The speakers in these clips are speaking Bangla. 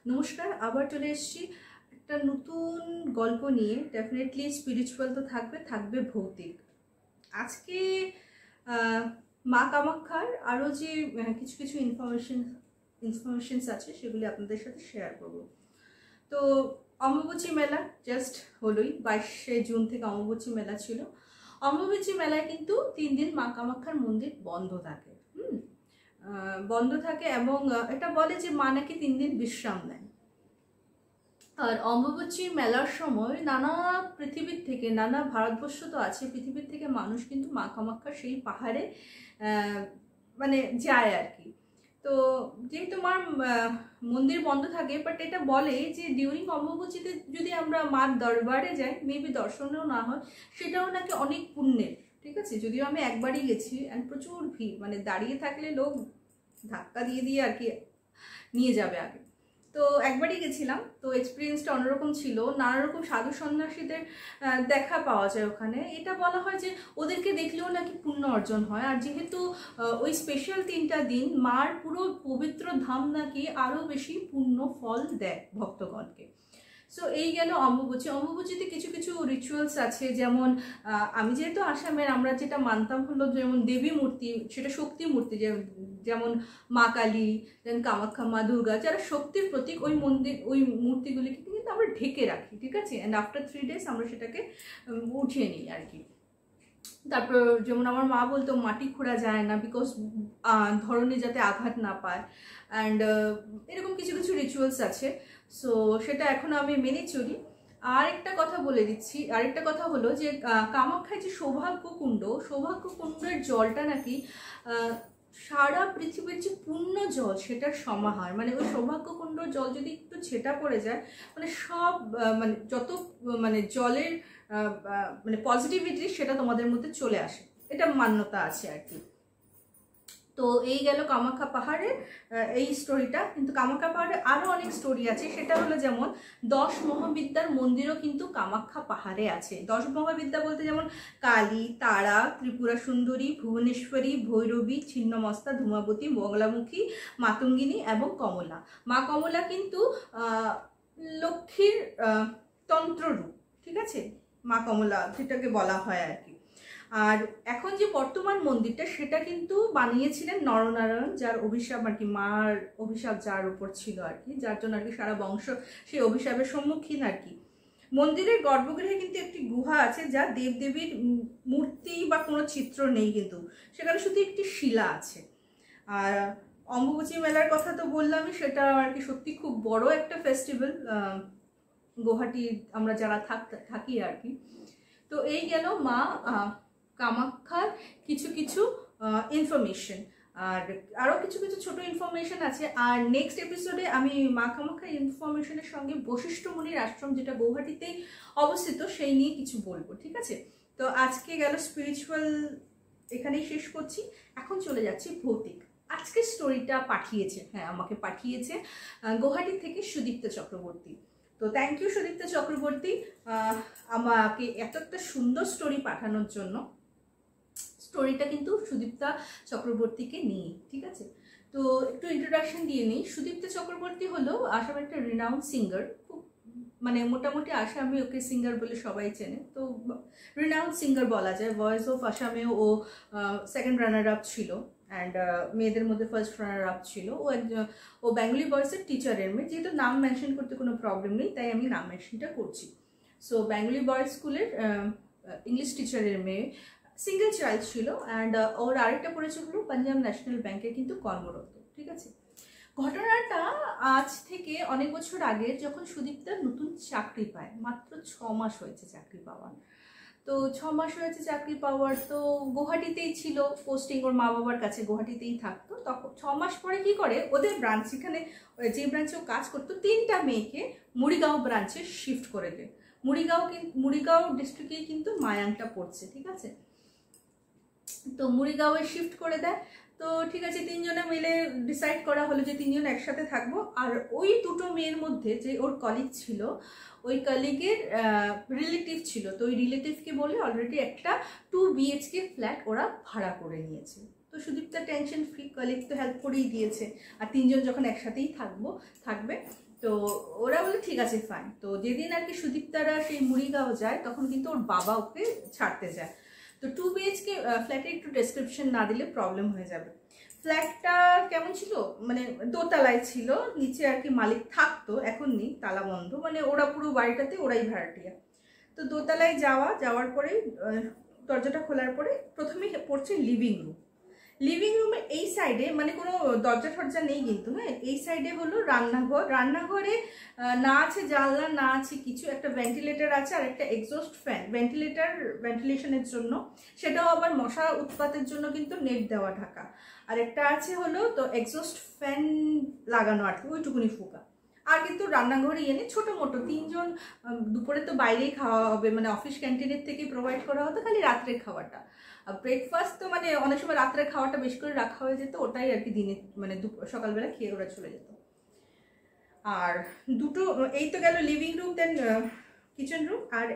নমস্কার, আবার চলে এসেছি একটা নতুন গল্প নিয়ে। ডেফিনেটলি স্পিরিচুয়াল তো থাকবে ভৌতিক। আজকে মা কামাখ্যার আরও যে কিছু কিছু ইনফরমেশনস আছে সেগুলি আপনাদের সাথে শেয়ার করব। তো অম্বুবাচী মেলা জাস্ট হলোই, 22শে জুন থেকে অম্বুবাচী মেলা ছিল। অম্বুবাচী মেলায় কিন্তু 3 দিন মা কামাখ্যার মন্দির বন্ধ থাকে। বন্ধ থাকে এবং এটা বলে যে মা নাকি 3 দিন বিশ্রাম নেয়। আর অম্বুবাচী মেলার সময় নানা পৃথিবীর থেকে, নানা ভারতবর্ষ তো আছে, পৃথিবীর থেকে মানুষ কিন্তু মা কামাখ্যার সেই পাহাড়ে মানে যায় আর কি। তো যেহেতু মার মন্দির বন্ধ থাকে, বাট এটা বলে যে ডিউরিং অম্বুবাচীতে যদি আমরা মার দরবারে যাই, মেবি দর্শনেও না হয়, সেটাও নাকি অনেক পুণ্যের। ঠিক আছে, যদিও আমি একবারই গেছি অ্যান্ড প্রচুর ভিড়, মানে দাঁড়িয়ে থাকলে লোক ধাক্কা দিয়ে আর কি নিয়ে যাবে আগে। তো একবারই গেছিলাম, তো এক্সপিরিয়েন্সটা অন্যরকম ছিল। নানা রকম সাধু সন্ন্যাসীদের দেখা পাওয়া যায় ওখানে। এটা বলা হয় যে ওদেরকে দেখলেও নাকি পুণ্য অর্জন হয়। আর যেহেতু ওই স্পেশাল 3টা দিন মার পুরো পবিত্র ধাম নাকি আরও বেশি পুণ্য ফল দেয় ভক্তগণকে। সো এই গেল অম্বুবাচী। অম্বুবাচীতে কিছু কিছু রিচুয়ালস আছে, যেমন আমি যেহেতু আসামের, আমরা যেটা মানতাম হলো যেমন দেবী মূর্তি, সেটা শক্তি মূর্তি, যেমন মা কালী, দেন কামাখ্যা, মা দুর্গা, যারা শক্তির প্রতীক, ওই মূর্তিগুলিকে কিন্তু আমরা ঢেকে রাখি। ঠিক আছে, অ্যান্ড আফটার 3 days আমরা সেটাকে উঠিয়ে নিই আর কি। তারপর যেমন আমার মা বলতো মাটি খোঁড়া যায় না, বিকজ ধরনে যাতে আঘাত না পায়, অ্যান্ড এরকম কিছু কিছু রিচুয়ালস আছে। সো সেটা এখন আমি মেনে চলি। আরেকটা কথা বলে দিচ্ছি, আরেকটা কথা হলো যে কামাখ্যায় যে সৌভাগ্যকুণ্ডের জলটা নাকি সারা পৃথিবীর যে পূর্ণ জল সেটার সমাহার। মানে ওই সৌভাগ্যকুণ্ডর জল যদি একটু ছেটা পড়ে যায়, মানে সব মানে যত মানে জলের মানে পজিটিভিটি সেটা তোমাদের মধ্যে চলে আসে, এটা মান্যতা আছে আর কি। তো এই গেল কামাখ্যা পাহাড়ের এই স্টোরিটা। কিন্তু কামাখ্যা পাহাড়ে আরও অনেক স্টোরি আছে। সেটা হলো যেমন 10 মহাবিদ্যার মন্দিরও কিন্তু কামাখ্যা পাহাড়ে আছে। 10 মহাবিদ্যা বলতে যেমন কালী, তারা, ত্রিপুরা সুন্দরী, ভুবনেশ্বরী, ভৈরবী, ছিন্নমস্তা, ধূমাবতী, মঙ্গলামুখী, মাতঙ্গিনী এবং কমলা। মা কমলা কিন্তু লক্ষ্মীর তন্ত্ররূপ। ঠিক আছে, মা কমলা যেটাকে বলা হয় আর কি। আর এখন যে বর্তমান মন্দিরটা সেটা কিন্তু বানিয়েছিলেন নরনারায়ণ, যার অভিশাপ আর কি, মার অভিশাপ যার উপর ছিল আর কি, যার জন্য আর কি সারা বংশ সেই অভিশাপের সম্মুখীন আর কি। মন্দিরের গর্ভগৃহে কিন্তু একটি গুহা আছে, যা দেবদেবীর মূর্তি বা কোনো চিত্র নেই, কিন্তু সেখানে শুধু একটি শিলা আছে। আর অম্বুবাচী মেলার কথা তো বললামই, সেটা আর কি সত্যি খুব বড় একটা ফেস্টিভ্যাল গুয়াহাটি আমরা যারা থাকি আর কি। তো এই গেল মা কামাখ্যার কিছু কিছু ইনফরমেশন। আর আরও কিছু কিছু ছোট ইনফরমেশন আছে। আর নেক্সট এপিসোডে আমি মা কামাখ্যার ইনফরমেশনের সঙ্গে বশিষ্ঠ মুনির আশ্রম, যেটা গৌহাটিতেই অবস্থিত, সেই নিয়ে কিছু বলবো। ঠিক আছে, তো আজকে গেল স্পিরিচুয়াল, এখানেই শেষ করছি। এখন চলে যাচ্ছি ভৌতিক। আজকে স্টোরিটা পাঠিয়েছে, আমাকে পাঠিয়েছে গৌহাটি থেকে সুদীপ্তা চক্রবর্তী। তো থ্যাংক ইউ সুদীপ্তা চক্রবর্তী আমাকে এত একটা সুন্দর স্টোরি পাঠানোর জন্য। স্টোরিটা কিন্তু সুদীপ্তা চক্রবর্তীকে নিয়ে। ঠিক আছে, তো একটু ইন্ট্রোডাকশন দিয়ে নিই। সুদীপ্তা চক্রবর্তী হলো আসামের একটা রিনাউন্ড সিঙ্গার, খুব মানে মোটামুটি আসামে ওকে সিঙ্গার বলে সবাই চেনে। তো রিনাউন্ড সিঙ্গার বলা যায়। ভয়েস অফ আসামেও ও 2nd রানার আপ ছিল, অ্যান্ড মেয়েদের মধ্যে 1st রানার আপ ছিল। ও বেঙ্গলি বয়েসের টিচারের মেয়ে। যেহেতু নাম মেনশন করতে কোনো প্রবলেম নেই, তাই আমি নাম মেনশনটা করছি। সো বেঙ্গলি বয়েজ স্কুলের ইংলিশ টিচারের মেয়ে, সিঙ্গেল চাইল্ড ছিল, অ্যান্ড ওর আরেকটা পরিচয় হলো পাঞ্জাব ন্যাশনাল ব্যাংকে কিন্তু কর্মরত। ঠিক আছে, ঘটনাটা আজ থেকে অনেক বছর আগে, যখন সুদীপ্তা নতুন চাকরি পায়, মাত্র 6 মাস হয়েছে চাকরি পাওয়ার। তো 6 মাস হয়েছে চাকরি পাওয়ার, তো গুয়াহাটিতেই ছিল পোস্টিং, ওর মা বাবার কাছে গুয়াহাটিতেই থাকতো। তখন 6 মাস পরে কি করে, ওদের ব্রাঞ্চ, এখানে যে ব্রাঞ্চে ও কাজ করতো, 3টা মেয়েকে মুড়িগাঁও ব্রাঞ্চে শিফট করে দেয়। মুড়িগাঁও ডিস্ট্রিক্টে কিন্তু মায়াংটা পড়ছে। ঠিক আছে, তো মুড়িগাঁওয়ে শিফট করে দেয়। তো ঠিক আছে, 3 জনে মিলে ডিসাইড করা হলো যে 3 জন একসাথে থাকবো। আর ওই দুটো মেয়ের মধ্যে যে ওর কলিগ ছিল, ওই কলিগের রিলেটিভ ছিল। তো ওই রিলেটিভকে বলে অলরেডি একটা 2 BHK ফ্ল্যাট ওরা ভাড়া করে নিয়েছে। তো সুদীপ্তা টেনশন ফ্রি, কলিগ তো হেল্প করেই দিয়েছে। আর 3 জন যখন একসাথেই থাকবে, তো ওরা বলে ঠিক আছে ফাইন। তো যেদিন আর কি সুদীপ্তারা সেই মুড়িগাঁও যায় তখন কিন্তু ওর বাবা ওকে ছাড়তে যায়। তো 2 BHK ফ্ল্যাটের একটু ডেসক্রিপশন না দিলে প্রবলেম হয়ে যাবে। ফ্ল্যাটটা কেমন ছিল, মানে দোতলায় ছিল, নিচে আর কি মালিক থাকতো, এখন নেই, তালা বন্ধ, মানে ওরা পুরো বাড়িটাতে ওরাই ভাড়াটিয়া। তো দোতলায় যাওয়ার পরে দরজাটা খোলার পরে প্রথমেই পড়ছে লিভিং রুম। লিভিং রুমের এই সাইডে মানে কোনো দরজা টরজা নেই কিন্তু, হ্যাঁ, এই সাইডে হলো রান্নাঘর। রান্নাঘরে না আছে জানলা, না আছে কিছু, একটা ভেন্টিলেটর আছে আর একটা এক্সস্ট ফ্যান। ভেন্টিলেশনের জন্য, সেটাও আবার মশা উৎপাতের জন্য কিন্তু নেট দেওয়া ঢাকা। আর একটা আছে হলো তো এক্সস্ট ফ্যান লাগানো আর কি, ওইটুকুনি ফুকা। আর কিন্তু রান্নাঘরে এনে ছোটো মোটো 3 জন, দুপুরে তো বাইরেই খাওয়া হবে, মানে অফিস ক্যান্টিনের থেকে প্রোভাইড করা হতো খালি রাত্রের খাওয়াটা। ব্রেকফাস্ট তো মানে অনেক সময় রাত্রের খাওয়াটা বেশি করে রাখা হয়ে যেত, ওটাই আর কি দিনে মানে সকালবেলা খেয়ে ওরা চলে যেত। আর দুটো এই তো গেল লিভিং রুম, দেন কিচেন রুম। আর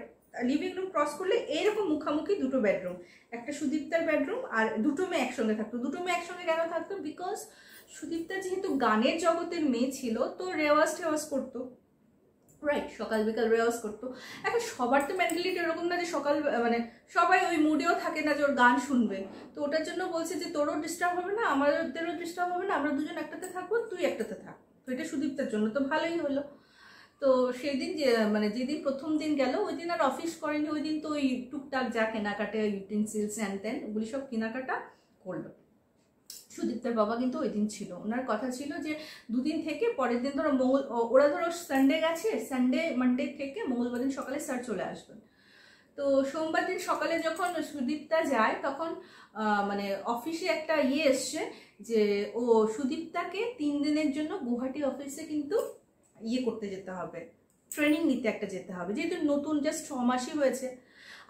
লিভিং রুম ক্রস করলে এইরকম মুখামুখি দুটো বেডরুম, একটা সুদীপ্তার বেডরুম। আর দুটো মেয়ে একসঙ্গে থাকতো। দুটো মেয়ে একসঙ্গে কেন থাকতো, বিকজ সুদীপ্তা যেহেতু গানের জগতের মেয়ে ছিল, তো রেওয়াজ করতো, রাইট, সকাল বিকাল রেওয়াজ করতো। এখন সবার তো মেন্টালিটি এরকম না যে সকাল মানে সবাই ওই মুডেও থাকে না যে ওর গান শুনবে। তো ওটার জন্য বলছে যে তোরও ডিস্টার্ব হবে না, আমাদেরও ডিস্টার্ব হবে না, আমরা দুজন একটাতে থাকবো, তুই একটাতে থাক। তো এটা সুদীপ্তার জন্য তো ভালোই হলো। তো সেদিন যে মানে যেদিন প্রথম দিন গেল ওই দিন আর অফিস করেনি, ওই দিন তো ওই টুকটাক যা কেনাকাটা, ইউটেন্সিলস অ্যান্ড দেন ওগুলি সব কেনাকাটা করলো। সুদীপ্তার বাবা কিন্তু ওই দিন ছিল, ওনার কথা ছিল যে দুদিন থেকে পরের দিন ধরো ওরা ধরো সানডে গেছে, সানডে মানডে থেকে মঙ্গলবার দিন সকালে স্যার চলে আসবেন। তো সোমবার দিন সকালে যখন সুদীপ্তা যায় তখন মানে অফিসে একটা এসছে যে ও সুদীপ্তাকে 3 দিনের জন্য গুয়াহাটি অফিসে কিন্তু করতে যেতে হবে, ট্রেনিং নিতে একটা যেতে হবে, যেহেতু নতুন জাস্ট 6 মাসই হয়েছে।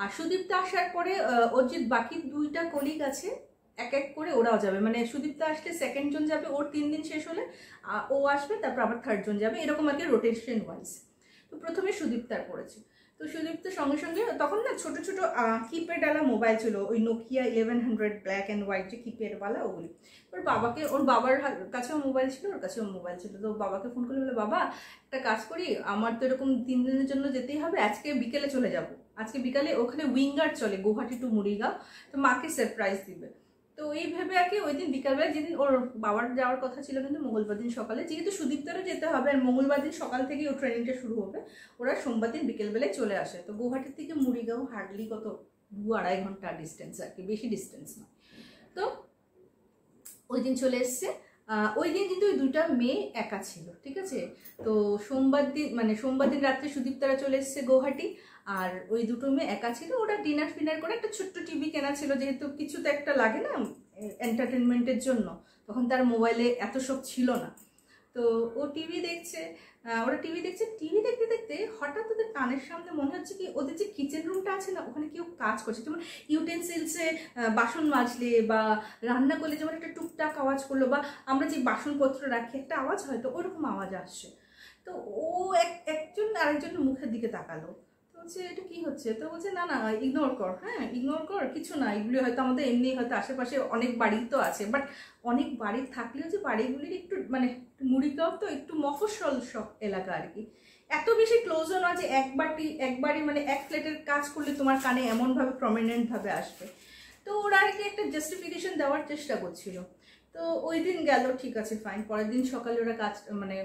আর সুদীপ্তা আসার পরে ওর যে বাকি 2টা কলিগ আছে এক এক করে ওরাও যাবে, মানে সুদীপ্তা আসলে সেকেন্ড জন যাবে, ওর 3 দিন শেষ হলে ও আসবে, তারপর আবার থার্ড জন যাবে, এরকম আর কি রোটেশন ওয়াইজ। তো প্রথমে সুদীপ্তার পড়েছে। তো সুদীপ্তার সঙ্গে সঙ্গে তখন না ছোট ছোট কিপ্যাডওয়ালা মোবাইল ছিল, ওই নোকিয়া 1100 ব্ল্যাক অ্যান্ড হোয়াইট যে কিপ্যাডওয়ালা, ওগুলি। ওর বাবার কাছেও মোবাইল ছিল, ওর কাছেও মোবাইল ছিল। তো বাবাকে ফোন করে বলে, বাবা একটা কাজ করি, আমার তো এরকম 3 দিনের জন্য যেতেই হবে, আজকে বিকেলে চলে যাব, আজকে বিকালে ওখানে উইঙ্গার চলে গুয়াহাটি টু মুড়িগাঁও, তো মাকে সারপ্রাইজ দিবে। তো এই ভেবে আর কি ওই দিন বিকালবেলা, যেদিন ওর বাবার যাওয়ার কথা ছিল কিন্তু মঙ্গলবার দিন সকালে, যেহেতু সুদীপ্তারও যেতে হবে আর মঙ্গলবার দিন সকাল থেকে ও ট্রেনিংটা শুরু হবে, ওরা সোমবার দিন বিকেলবেলায় চলে আসে। তো গুয়াহাটির থেকে মুড়িগাঁও হার্ডলি কত 2-2.5 ঘন্টা ডিস্টেন্স আর কি, বেশি ডিস্টেন্স নয়। তো ওই দিন চলে এসছে। ওই দিন কিন্তু ওই 2টা মেয়ে একা ছিল, ঠিক আছে। তো সোমবার দিন রাত্রে সুদীপ্তারা চলে এসছে গুয়াহাটি, আর ওই 2টো মেয়ে একা ছিল। ওরা ডিনার ফিনার করে একটা ছোট্ট টিভি কেনা ছিল, যেহেতু কিছু তো একটা লাগে না এন্টারটেনমেন্টের জন্য, তখন তার মোবাইলে এত সব ছিল না। তো ও টিভি দেখছে, ওরা টিভি দেখতে দেখতে হঠাৎ ওদের কানের সামনে মনে হচ্ছে কি ওদের যে কিচেন রুমটা আছে না, ওখানে কেউ কাজ করছে, যেমন ইউটেন্সিলসে বাসন মাজলে বা রান্না করলে যেমন একটা টুকটাক আওয়াজ করলো, বা আমরা যে বাসনপত্র রাখি একটা আওয়াজ হয়, তো ওরকম আওয়াজ আসছে। তো ও একজন আরেকজনের মুখের দিকে তাকালো, তো বলছে এটা কি হচ্ছে? তো বলছে না না ইগনোর কর, হ্যাঁ ইগনোর কর, কিছু না, এগুলি হয়তো আমাদের এমনি হয়তো আশেপাশে অনেক বাড়ি তো আছে, বাট অনেক বাড়ি থাকলেও যে বাড়িগুলির একটু মানে মুড়িগাঁও তো একটু মফস্বল সব এলাকা আর কি, এত বেশি ক্লোজও না যে একবারই মানে এক ফ্ল্যাটের কাজ করলে তোমার কানে এমনভাবে প্রমিনেন্টভাবে আসবে। তো ওরা আর কি একটা জাস্টিফিকেশন দেওয়ার চেষ্টা করছিল। তো ওই দিন গেল, ঠিক আছে ফাইন। পরের দিন সকালে ওরা কাজ মানে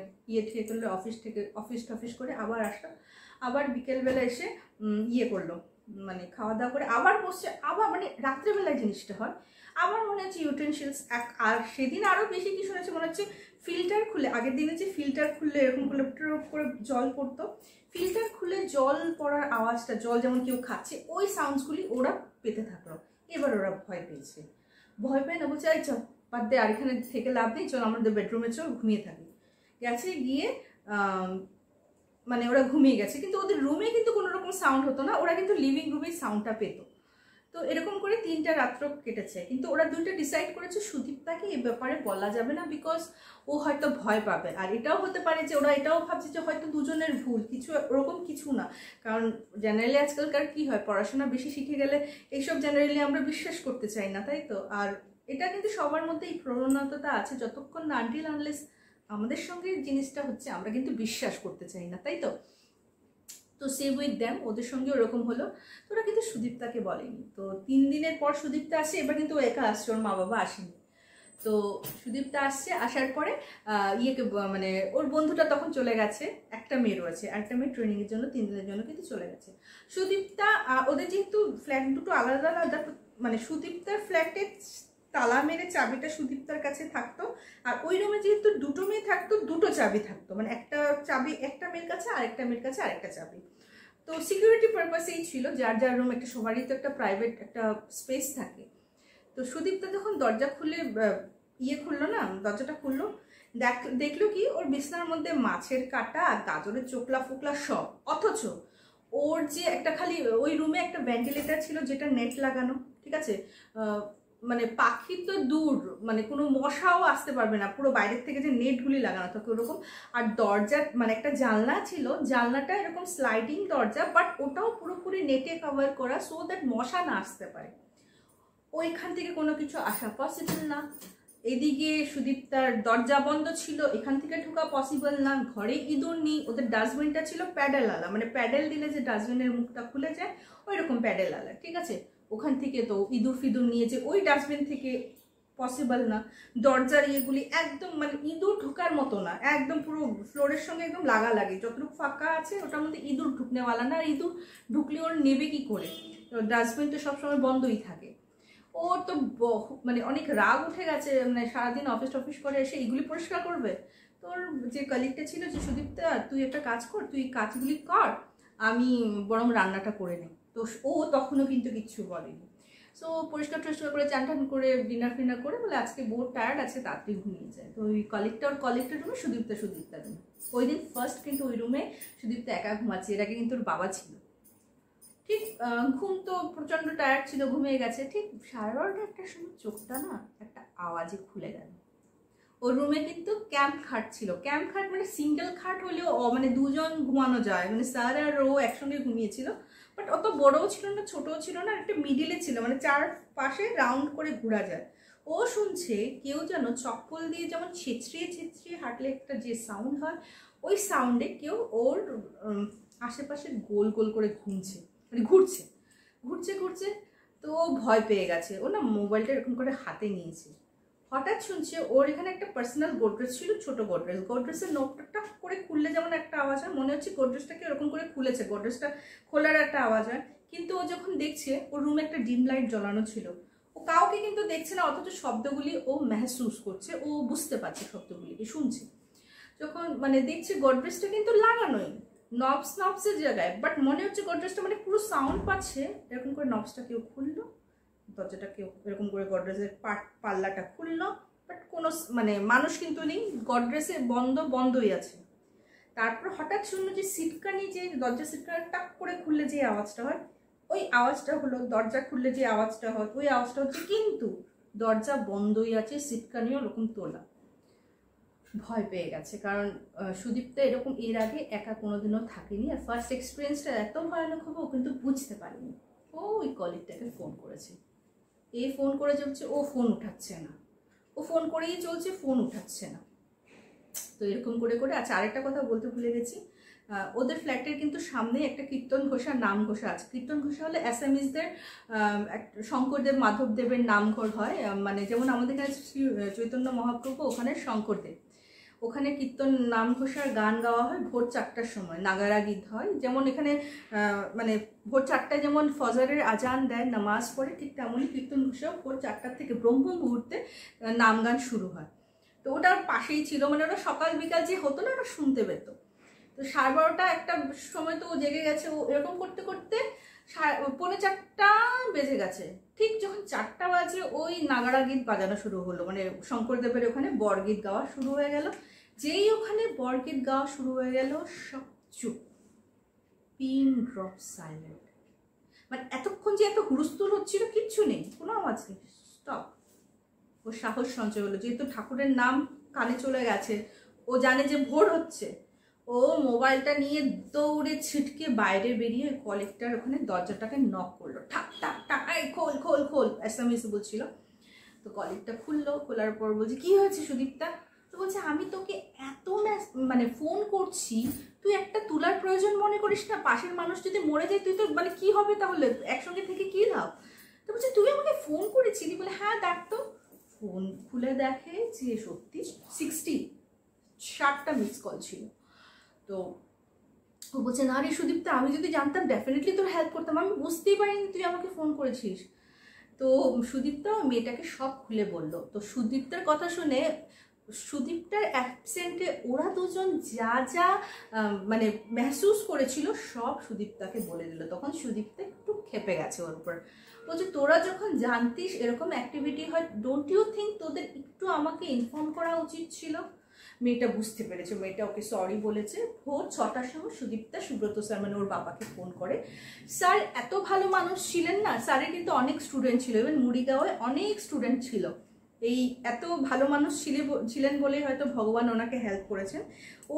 ঠিক করলো, অফিস করে আবার আসলো, আবার বিকেলবেলা এসে করলো, মানে খাওয়া দাওয়া করে আবার বসছে, আবার মানে রাত্রেবেলায় জিনিসটা হয়, আবার মনে হচ্ছে ইউটেনসিলস আর সেদিন আরও বেশি কি শুনেছে মনে হচ্ছে ফিল্টার খুলে, আগের দিনে যে ফিল্টার খুললে এরকম করে জল পড়তো, ফিল্টার খুলে জল পড়ার আওয়াজটা, জল যেমন কেউ খাচ্ছে, ওই সাউন্ডসগুলি ওরা পেতে থাকলো। এবার ওরা ভয় পেয়েছে, ভয় পেয়ে না বলছে এই চল বাদ দে, আর এখানে থেকে লাভ নেই, চল আমাদের বেডরুমে চল ঘুমিয়ে থাকি। গেছে গিয়ে মানে ওরা ঘুমিয়ে গেছে, কিন্তু ওদের রুমে কিন্তু কোনো রকম সাউন্ড হতো না, ওরা কিন্তু লিভিং রুমেই সাউন্ডটা পেত। তো এরকম করে 3টা রাত্র কেটেছে, কিন্তু ওরা 2টা ডিসাইড করেছে সুদীপ্তাকে এ ব্যাপারে বলা যাবে না, বিকজ ও হয়তো ভয় পাবে। আর এটাও হতে পারে যে ওরা এটাও ভাবছে যে হয়তো দুজনের ভুল, কিছু ওরকম কিছু না, কারণ জেনারেলি আজকালকার কি হয়, পড়াশোনা বেশি শিখে গেলে এইসব জেনারেলি আমরা বিশ্বাস করতে চাই না, তাই তো। আর এটা কিন্তু সবার মধ্যে এই প্রবণতাটা আছে, যতক্ষণ না আনটিল আনলেস আমাদের সঙ্গে জিনিসটা হচ্ছে আমরা কিন্তু বিশ্বাস করতে চাই না, তাই তো? তো সেভ উইথ দ্যাম, ওদের সঙ্গে ওরকম হলো। তো ওরা কিন্তু সুদীপ্তাকে বলেনি। তো 3 দিনের পর সুদীপ্তা আসে, এবার কিন্তু ও একা আসছে, ওর মা বাবা আসেনি। তো সুদীপ্তা আসছে, আসার পরে ইয়েকে মানে ওর বন্ধুটা তখন চলে গেছে, একটা মেয়ে রয়েছে, একটা মেয়ে ট্রেনিংয়ের জন্য 3 দিনের জন্য কিন্তু চলে গেছে। সুদীপ্তা ওদের যেহেতু ফ্ল্যাট দুটো আলাদা আলাদা, মানে সুদীপ্তার ফ্ল্যাটে তালা মেরে চাবিটা সুদীপ্তার কাছে থাকতো, আর ওই রুমে যেহেতু দুটো মেয়ে থাকতো, দুটো চাবি থাকতো, মানে একটা চাবি একটা মেয়ের কাছে, আরেকটা মেয়ের কাছে আরেকটা চাবি। তো সিকিউরিটি পারপাসেই ছিল, যার যার রুম, একটা সবারই তো একটা প্রাইভেট একটা স্পেস থাকে। তো সুদীপ্তা যখন দরজা খুলে খুললো না, দরজাটা খুললো, দেখলো কি ওর বিছানার মধ্যে মাছের কাঁটা, গাজরের চোকলা ফোকলা সব, অথচ ওর যে একটা খালি ওই রুমে একটা ভেন্টিলেটর ছিল যেটা নেট লাগানো, ঠিক আছে, মানে পাখি তো দূর, মানে কোনো মশাও আসতে পারবে না, পুরো বাইরের থেকে যে নেটগুলি লাগানো থাকে ওরকম। আর দরজা মানে একটা জানলা ছিল, জানলাটা এরকম স্লাইডিং দরজা, বাট ওটাও পুরোপুরি নেটে কভার করা, সো দ্যাট মশা না আসতে পারে। ওইখান থেকে কোনো কিছু আসা পসিবল না। এদিকে সুদীপ্তার দরজা বন্ধ ছিল, এখান থেকে ঢোকা পসিবল না, ঘরে ইঁদুর নেই, ওদের ডাস্টবিনটা ছিল প্যাডেল আলা, মানে প্যাডেল দিলে যে ডাস্টবিনের মুখটা খুলে যায় ওই রকম প্যাডেল আলা, ঠিক আছে। ওখান থেকে তো ইঁদুর ফিঁদুর নিয়েছে, ওই ডাস্টবিন থেকে পসিবল না। দরজার ইয়েগুলি একদম মানে ইঁদুর ঢোকার মতো না, একদম পুরো ফ্লোরের সঙ্গে একদম লাগালাগি, যতটুকু ফাঁকা আছে ওটার মধ্যে ইঁদুর ঢুকনেওয়ালা না। আর ইঁদুর ঢুকলে ওর নেবে কি করে, ডাস্টবিন তো সবসময় বন্ধই থাকে। ও তো মানে অনেক রাগ উঠে গেছে, মানে সারাদিন অফিস করে এসে এইগুলি পরিষ্কার করবে। তোর যে কলিগটা ছিল, যে সুদীপ্তা তুই একটা কাজ কর, তুই কাজগুলি কর, আমি বরং রান্নাটা করে নিই। তো ও তখনও কিন্তু কিচ্ছু বলেনি। সো পরিষ্কার টরিষ্কার করে চান টান করে ডিনার করে বলে আজকে বহুত টায়ার্ড আছে, তাড়াতাড়ি ঘুমিয়ে যায়। তো ওই কলিগটার রুমে সুদীপ্তা রুমে ওই দিন ফার্স্ট কিন্তু ওই রুমে সুদীপ্তা একা ঘুমাচ্ছে, এর আগে কিন্তু ওর বাবা ছিল। ঠিক ঘুম তো প্রচন্ড টায়ার্ড ছিল, ঘুমিয়ে গেছে। ঠিক 12:30 একটার সময় চোখটা না একটা আওয়াজে খুলে গেল। ওর রুমে কিন্তু ক্যাম্প খাট ছিল, ক্যাম্প খাট মানে সিঙ্গেল খাট হলেও মানে দুজন ঘুমানো যায়, মানে স্যার আর ও একসঙ্গে ঘুমিয়েছিল, বাট অত বড়ও ছিল না ছোটও ছিল না, একটা মিডিলে ছিল, মানে 4 পাশে রাউন্ড করে ঘোরা যায়। ও শুনছে কেউ যেন চপ্পল দিয়ে যেমন ছেঁচড়িয়ে হাঁটলে একটা যে সাউন্ড হয়, ওই সাউন্ডে কেউ ওর আশেপাশে গোল গোল করে মানে ঘুরছে। তো ও ভয় পেয়ে গেছে, ও না মোবাইলটা এরকম করে হাতে নিয়েছে। হঠাৎ শুনছে ওর এখানে একটা পার্সোনাল গোদরেজ ছিল, ছোট গোদরেজের নোটটা করে খুললে যেমন একটা আওয়াজ হয়, মনে হচ্ছে গোদরেজটাকে এরকম করে খুলেছে, গোদরেজটা খোলার একটা আওয়াজ হয়। কিন্তু ও যখন দেখছে ওর রুমে একটা ডিম লাইট জ্বলানো ছিল, ও কাউকে কিন্তু দেখছে না, অথচ শব্দগুলি ও মেহসুস করছে, ও বুঝতে পারছে শব্দগুলিকে, শুনছে। যখন মানে দেখছে গোদরেজটা কিন্তু লাগানোই, নবসের জায়গায়, বাট মনে হচ্ছে গোদরেজটা মানে পুরো সাউন্ড পাচ্ছে, এরকম করে নবসটা কেউ খুললো, দরজাটা কেউ এরকম করে গডরেজের পাল্লাটা খুললো, বাট কোনো মানে মানুষ কিন্তু নেই, গডরেজে বন্ধই আছে। তারপর হঠাৎ শুনলো যে সিটকানি, যে দরজা সিটকানি টাক করে খুললে যে আওয়াজটা হয়, ওই আওয়াজটা হলো দরজা খুললে যে আওয়াজটা হয়, ওই আওয়াজটা হচ্ছে, কিন্তু দরজা বন্ধই আছে, সিটকানিও ওরকম তোলা। ভয় পেয়ে গেছে, কারণ সুদীপ্তা এরকম এর আগে একা কোনোদিনও থাকেনি, আর ফার্স্ট এক্সপিরিয়েন্সটা এত ভয়ানক হবে ও কিন্তু বুঝতে পারেনি। ও ওই কলিগটাকে ফোন করেছে, ফোন করে চলছে, ও ফোন উঠাচ্ছে না, ও ফোন করেই চলছে, ফোন উঠাচ্ছে না। তো এরকম করে আচ্ছা আরেকটা কথা বলতে ভুলে গেছি, ওদের ফ্ল্যাটের কিন্তু সামনে একটা কীর্তন ঘোষা নাম ঘোষা আছে। কীর্তন ঘোষা হলে অ্যাসামিজদের শঙ্করদেব মাধবদেবের নামঘর হয়, মানে যেমন আমাদের কাছে চৈতন্য মহাপ্রভু, ওখানে শঙ্করদেব, ওখানে কীর্তন নাম ঘোষার গান গাওয়া হয় ভোর 4টার সময়, নাগারা গীত হয়। যেমন এখানে মানে ভোর 4টায় যেমন ফজরের আজান দেয়, নামাজ পড়ে, ঠিক তেমনই কীর্তন ঘোষাও ভোর 4টার থেকে ব্রহ্ম মুহূর্তে নাম গান শুরু হয়। তো ওটার পাশেই ছিল, মানে ওটা সকাল বিকাল যে হতো না, ওটা শুনতে পেত। তো 12:30 একটা সময় তো ও জেগে গেছে, ও এরকম করতে 3:45 বেজে গেছে। ঠিক যখন 4টা বাজে ওই নাগারা গীত বাজানো শুরু হলো, মানে শঙ্করদেবের ওখানে বরগীত গাওয়া শুরু হয়ে গেল। যেই ওখানে বরগীত গাওয়া শুরু হয়ে গেল, সব চুপ, পিন ড্রপ সাইলেন্ট, মানে এতক্ষণ যে এত হুড়স্থুল হচ্ছিল, কিচ্ছু নেই, কোনো আওয়াজ নেই, স্টপ। ও সাহস সঞ্চয় হলো, যেহেতু ঠাকুরের নাম কানে চলে গেছে, ও জানে যে ভোর হচ্ছে, ও মোবাইলটা নিয়ে দৌড়ে ছিটকে বাইরে বেরিয়ে কলেক্টর ওখানে দরজাটাকে নক করলো, ঠাক ঠাক ঠাক, খোল, এসএমএস বলছিল। তো কলেক্টর খুললো, খোলার পর বলছে কি হয়েছে সুদীপ্তা? তো বলছে আমি তোকে এত মানে ফোন করছি, তুই একটা তুলার প্রয়োজন মনে করিস না? পাশের মানুষ যদি মরে যায় তুই তো মানে কি হবে তাহলে, একসঙ্গে থেকে কি লাভ? তো বলছে তুই আমাকে ফোন করেছিলি? বলে হ্যাঁ দেখ তো। ফোন খুলে দেখে যে সত্যি 60টা মিস কল ছিল। তো ও বলছে না রে সুদীপ্তা, আমি যদি জানতাম ডেফিনেটলি তোর হেল্প করতাম, আমি বুঝতেই পারিনি তুই আমাকে ফোন করেছিস। তো সুদীপ্তা মেয়েটাকে সব খুলে বলল। তো সুদীপ্তার কথা শুনে সুদীপ্তার অ্যাবসেন্টে ওরা দুজন যা যা মানে মেহসুস করেছিল সব সুদীপ্তাকে বলে দিল। তখন সুদীপ্তা একটু খেপে গেছে ওর উপর। বলছে তোরা যখন জানতিস এরকম অ্যাক্টিভিটি হয়, ডোন্ট ইউ থিঙ্ক তোদের একটু আমাকে ইনফর্ম করা উচিত ছিল? মেয়েটা বুঝতে পেরেছে, মেয়েটা ওকে সরি বলেছে। ভোর 6টার সময় সুদীপ্তা সুব্রত স্যার মানে ওর বাবাকে ফোন করে। স্যার এত ভালো মানুষ ছিলেন না, স্যারের কিন্তু অনেক স্টুডেন্ট ছিল, ইভেন মুড়িগাঁওয়ে অনেক স্টুডেন্ট ছিল। এই এত ভালো মানুষ ছিলেন বলেই হয়তো ভগবান ওনাকে হেল্প করেছেন।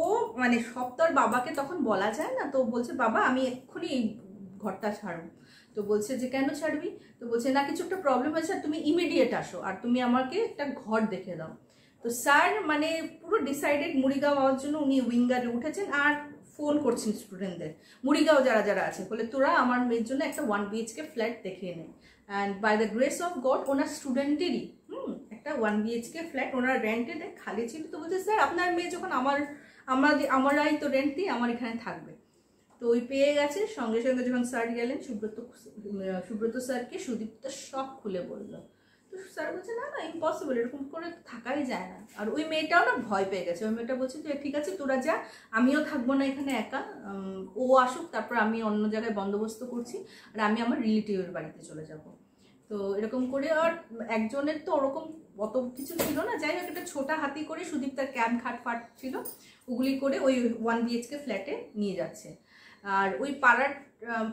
ও মানে সব তো আর বাবাকে তখন বলা যায় না। তো বলছে বাবা আমি এক্ষুনি এই ঘরটা ছাড়ব। তো বলছে যে কেন ছাড়বি? তো বলছে না কিছু একটা প্রবলেম হয়েছে, তুমি ইমিডিয়েট আসো আর তুমি আমাকে একটা ঘর দেখে দাও। তো স্যার মানে পুরো ডিসাইডেড মুড়িগাঁও যাওয়ার জন্য উনি উইঙ্গারে উঠেছেন আর ফোন করছেন স্টুডেন্টদের মুড়িগাঁও যারা যারা আছে, বলে তোরা আমার মেয়ের জন্য একটা 1 BHK ফ্ল্যাট দেখিয়ে নেয়। And by the grace of God ওনার স্টুডেন্টেরই একটা 1 BHK ফ্ল্যাট ওনার রেন্টে দেয় খালি ছিল। তো বলছে স্যার আপনার মেয়ে যখন আমারাই তো রেন্ট দিই, আমার এখানে থাকবে। তো ওই পেয়ে গেছে। সঙ্গে সঙ্গে যখন স্যার গেলেন সুব্রত স্যারকে সুদীপ্তা সব খুলে বললো। তো স্যার বলছে না না ইম্পসিবল, এরকম করে থাকাই যায় না। আর ওই মেয়েটাও না ভয় পেয়ে গেছে। ওই মেয়েটা বলছে যে ঠিক আছে তোরা যা, আমিও থাকবো না এখানে একা, ও আসুক তারপর আমি অন্য জায়গায় বন্দোবস্ত করছি, আর আমি আমার রিলেটিভের বাড়িতে চলে যাব। তো এরকম করে আর একজনের তো ওরকম অত কিছু ছিল না, যাই হোক একটা ছোটা হাতি করে সুদীপ্তার ক্যাম্প খাট ফাট ছিল ওগুলি করে ওই 1 BHK ফ্ল্যাটে নিয়ে যাচ্ছে। আর ওই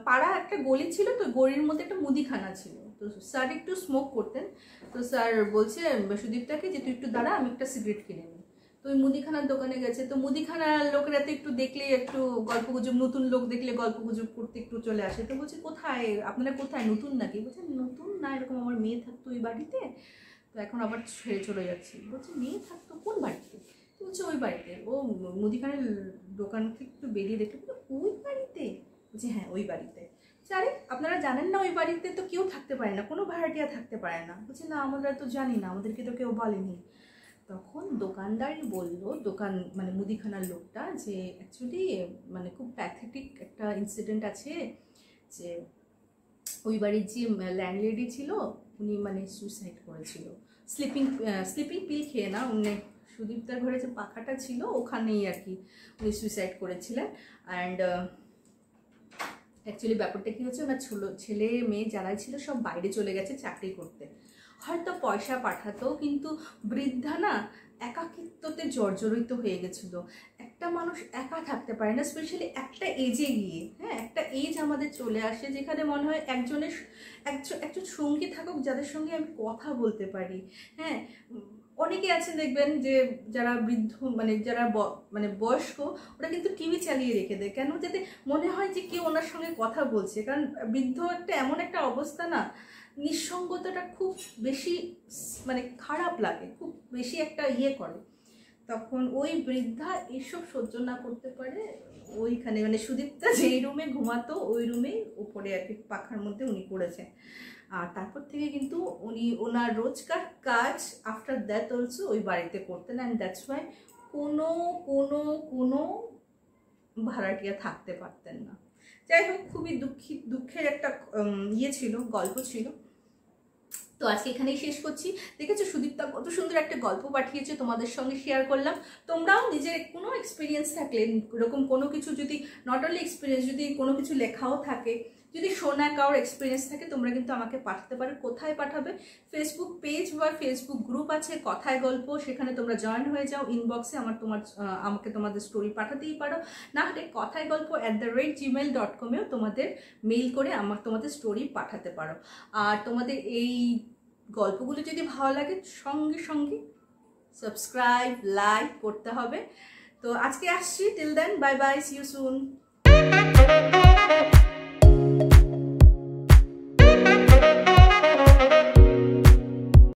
পাড়া একটা গলি ছিল, তো গলির মধ্যে একটা মুদিখানা ছিল। তো স্যার একটু স্মোক করতেন। তো স্যার বলছে সুদীপ্তাকে যে তুই একটু দাঁড়া আমি একটা সিগারেট কিনে নিই। তো ওই মুদিখানার দোকানে গেছে। তো মুদিখানার লোকেরা তো একটু দেখলে একটু গল্প গুজব, নতুন লোক দেখলে গল্প গুজব করতে একটু চলে আসে। তো বলছে কোথায় আপনারা, কোথায় নতুন নাকি? বলছে নতুন না, এরকম আমার মেয়ে থাকতো ওই বাড়িতে, তো এখন আবার ছেড়ে চলে যাচ্ছি। বলছে মেয়ে থাকতো কোন বাড়িতে? বলছে ওই বাড়িতে। ও মুদিখানার দোকান থেকে একটু বেরিয়ে দেখে ওই বাড়িতে? বলছে হ্যাঁ ওই বাড়িতে। আরে আপনারা জানেন না ওই বাড়িতে তো কেউ থাকতে পারে না, কোনো ভাড়াটিয়া থাকতে পারে না। বলছে না আমরা তো জানি না, আমাদেরকে তো কেউ বলেনি। তখন দোকানদারই বললো, দোকান মানে মুদিখানার লোকটা, যে অ্যাকচুয়ালি মানে খুব প্যাথেটিক একটা ইনসিডেন্ট আছে, যে ওই বাড়ির যে ল্যান্ডলেডি ছিল উনি মানে সুইসাইড করেছিল, স্লিপিং পিল খেয়ে না, উনি সুদীপ্তার ঘরে যে পাখাটা ছিল ওখানেই আর কি উনি সুইসাইড করেছিলেন। অ্যান্ড অ্যাকচুয়ালি ব্যাপারটা কি হচ্ছে, ওনার ছেলে মেয়ে যারা ছিল সব বাইরে চলে গেছে চাকরি করতে, হয়তো পয়সা পাঠাতো, কিন্তু বৃদ্ধা না একাকিত্বতে জর্জরিত হয়ে গেছিল। একটা মানুষ একা থাকতে পারে না, স্পেশালি একটা এজে গিয়ে। হ্যাঁ একটা এজ আমাদের চলে আসে যেখানে মনে হয় একজন সঙ্গী থাকুক যাদের সঙ্গে আমি কথা বলতে পারি। হ্যাঁ অনেকে আছেন দেখবেন যে যারা বৃদ্ধ মানে যারা মানে বয়স্ক, ওরা কিন্তু টিভি চালিয়ে রেখে দেয় কেন, যাতে মনে হয় যে কেউ ওনার সঙ্গে কথা বলছে। কারণ বৃদ্ধ এমন একটা অবস্থা না, নিঃসঙ্গতাটা খুব বেশি মানে খারাপ লাগে, খুব বেশি একটা করে। তখন ওই বৃদ্ধা এসব সহ্য না করতে পারে, ওইখানে মানে সুদীপ্তা যেই রুমে ঘুমাতো ওই রুমেই উপরে আর কি পাখার মধ্যে উনি করেছেন। আর তারপর থেকে কিন্তু উনি ওনার রোজকার কাজ আফটার দ্যাট অলসো ওই বাড়িতে করতেন। অ্যান্ড দ্যাটস ওয়াই কোনো ভাড়াটিয়া থাকতে পারতেন না। যাই হোক খুবই দুঃখের একটা ছিল, গল্প ছিল। তো আজকে এখানেই শেষ করছি। দেখেছো সুদীপ্তা কত সুন্দর একটা গল্প পাঠিয়েছে, তোমাদের সঙ্গে শেয়ার করলাম। তোমরাও নিজের কোনো এক্সপিরিয়েন্স থাকলে, এরকম কোনো কিছু যদি নট অনলি এক্সপিরিয়েন্স, যদি কোনো কিছু লেখাও থাকে, যদি শোনা কারোর এক্সপিরিয়েন্স থাকে, তোমরা কিন্তু আমাকে পাঠাতে পারো। কোথায় পাঠাবে? ফেসবুক পেজ বা ফেসবুক গ্রুপ আছে কথায় গল্প, সেখানে তোমরা জয়েন হয়ে যাও। ইনবক্সে আমাকে তোমাদের স্টোরি পাঠাতেই পারো, না হলে কথায় গল্প @gmail.com-এও তোমাদের মেইল করে তোমাদের স্টোরি পাঠাতে পারো। আর তোমাদের এই গল্পগুলো যদি ভালো লাগে সঙ্গে সঙ্গে সাবস্ক্রাইব লাইক করতে হবে। তো আজকে আসছি, till then bye bye, see you soon.